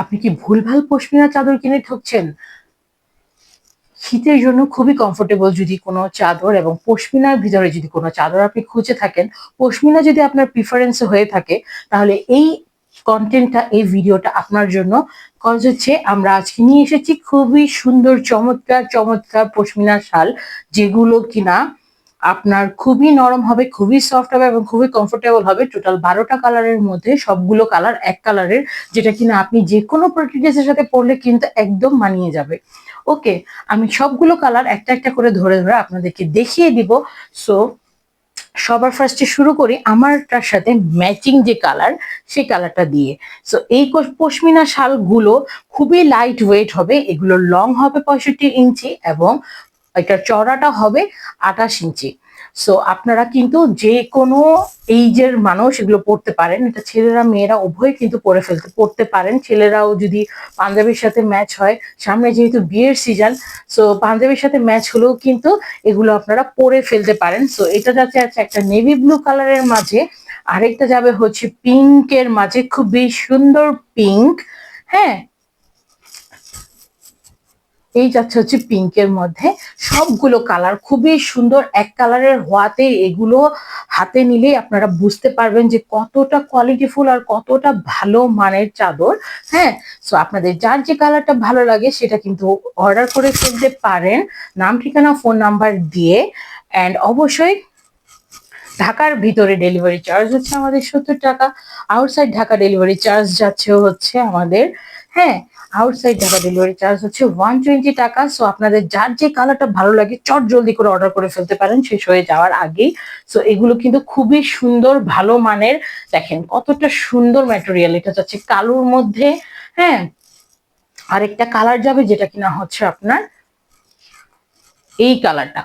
আপনি কি ভুলভাল পশমিনা চাদর কিনে ঠকছেন? শীতের জন্য খুবই কমফোর্টেবল যদি কোনো চাদর এবং পশমিনার ভিতরে যদি কোনো চাদর আপনি খুঁজে থাকেন, পশমিনা যদি আপনার প্রিফারেন্স হয়ে থাকে, তাহলে এই কন্টেন্টটা, এই ভিডিওটা আপনার জন্য। কজ হচ্ছে আমরা আজকে নিয়ে এসেছি খুবই সুন্দর চমৎকার চমৎকার পশমিনার শাল, যেগুলো কিনা আপনার খুবই নরম হবে, খুবই সফট হবে এবং খুবই কমফোর্টেবল হবে। টোটাল 12টা কালারের মধ্যে সবগুলো কালার এক কালারের, যেটা কিনা আপনি যে কোনো পার্টি ড্রেসের সাথে পরলে কিন্তু একদম মানিয়ে যাবে। ওকে, আমি সবগুলো কালার একটা একটা করে ধরে ধরে আপনাদেরকে দেখিয়ে দিব। সো সবার ফার্স্টে শুরু করি আমারটার সাথে ম্যাচিং যে কালার, সেই কালারটা দিয়ে। সো এই পশমিনা শালগুলো খুবই লাইট ওয়েট হবে, এগুলো লং হবে 65 ইঞ্চি এবং এটার চওড়াটা হবে 28 ইঞ্চি। সো আপনারা কিন্তু যে কোনো এইজের মানুষ এগুলো পড়তে পারেন, এটা ছেলেরা মেয়েরা উভয় কিন্তু পড়তে পারেন। ছেলেরাও যদি পাঞ্জাবির সাথে ম্যাচ হয়, সামনে যেহেতু বিয়ের সিজন, সো পাঞ্জাবির সাথে ম্যাচ হলেও কিন্তু এগুলো আপনারা পরে ফেলতে পারেন। সো এটা যাচ্ছে একটা নেভি ব্লু কালারের মাঝে, আরেকটা যাবে হচ্ছে পিঙ্কের মাঝে, খুবই সুন্দর পিঙ্ক। হ্যাঁ, এই যাচ্ছে হচ্ছে পিঙ্কের মধ্যে। সবগুলো কালার খুবই সুন্দর, এক কালারের হওয়াতে এগুলো হাতে নিলেই আপনারা বুঝতে পারবেন যে কতটা কোয়ালিটিফুল আর কতটা ভালো মানের চাদর। হ্যাঁ, সো আপনাদের যার যে কালারটা ভালো লাগে সেটা কিন্তু অর্ডার করে ফেলতে পারেন, নাম ঠিকানা ফোন নাম্বার দিয়ে। অ্যান্ড অবশ্যই ঢাকার ভিতরে ডেলিভারি চার্জ হচ্ছে আমাদের 70 টাকা। আউটসাইড ঢাকা ডেলিভারি চার্জ যাচ্ছে হচ্ছে আমাদের, হ্যাঁ, আউটসাইড ঢাকা ডেলিভারি চার্জ হচ্ছে 120 টাকা। সো আপনাদের যার যে কালারটা ভালো লাগে চট জলদি করে অর্ডার করে ফেলতে পারেন শেষ হয়ে যাওয়ার আগেই। সো এগুলো কিন্তু খুবই সুন্দর, ভালো মানের। দেখেন কতটা সুন্দর ম্যাটেরিয়াল, এটা যাচ্ছে কালোর মধ্যে। হ্যাঁ, আরেকটা কালার যাবে যেটা কিনা হচ্ছে আপনার এই কালারটা।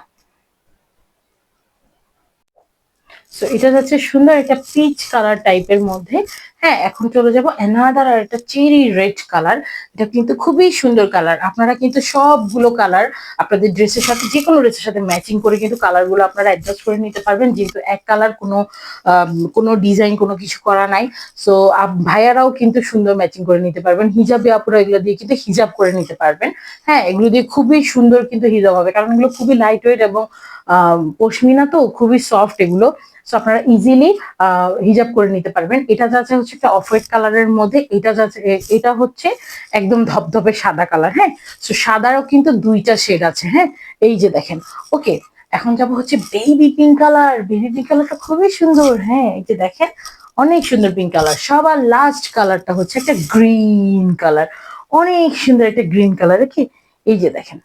সো এটা যাচ্ছে সুন্দর একটা পিচ কালার টাইপের মধ্যে। হ্যাঁ, এখন চলে যাব অ্যানাদার আর একটা চেরি রেড কালার। এটা কিন্তু খুবই সুন্দর কালার। আপনারা কিন্তু সবগুলো কালার আপনাদের ড্রেসের সাথে, যে কোনো ড্রেসের সাথে ম্যাচিং করে কিন্তু কালারগুলো আপনারা অ্যাডজাস্ট করে নিতে পারবেন, যেহেতু এক কালার কোনো ডিজাইন কোনো কিছু করা নাই। সো ভাইয়ারাও কিন্তু সুন্দর ম্যাচিং করে নিতে পারবেন। হিজাবি আপুরা এগুলো দিয়ে কিন্তু হিজাব করে নিতে পারবেন। হ্যাঁ, এগুলো দিয়ে খুবই সুন্দর কিন্তু হিজাব হবে, কারণ এগুলো খুবই লাইট ওয়েট এবং পশমিনা তো খুবই সফট এগুলো। সো আপনারা ইজিলি হিজাব করে নিতে পারবেন। এটা যাচ্ছে হচ্ছে একটা অফ হোয়াইট কালারের মধ্যে, এটা হচ্ছে একদম ধবধবে সাদা কালার। হ্যাঁ, সো সাদারও কিন্তু দুইটা শেড আছে। হ্যাঁ, এই যে দেখেন। ওকে, এখন যাব হচ্ছে baby pink colour. Baby pink কালারটা খুবই সুন্দর। হ্যাঁ, এই যে দেখেন, অনেক সুন্দর পিঙ্ক কালার। সবার লাস্ট কালারটা হচ্ছে একটা গ্রিন কালার, অনেক সুন্দর একটা গ্রিন কালার। কি, এই যে দেখেন,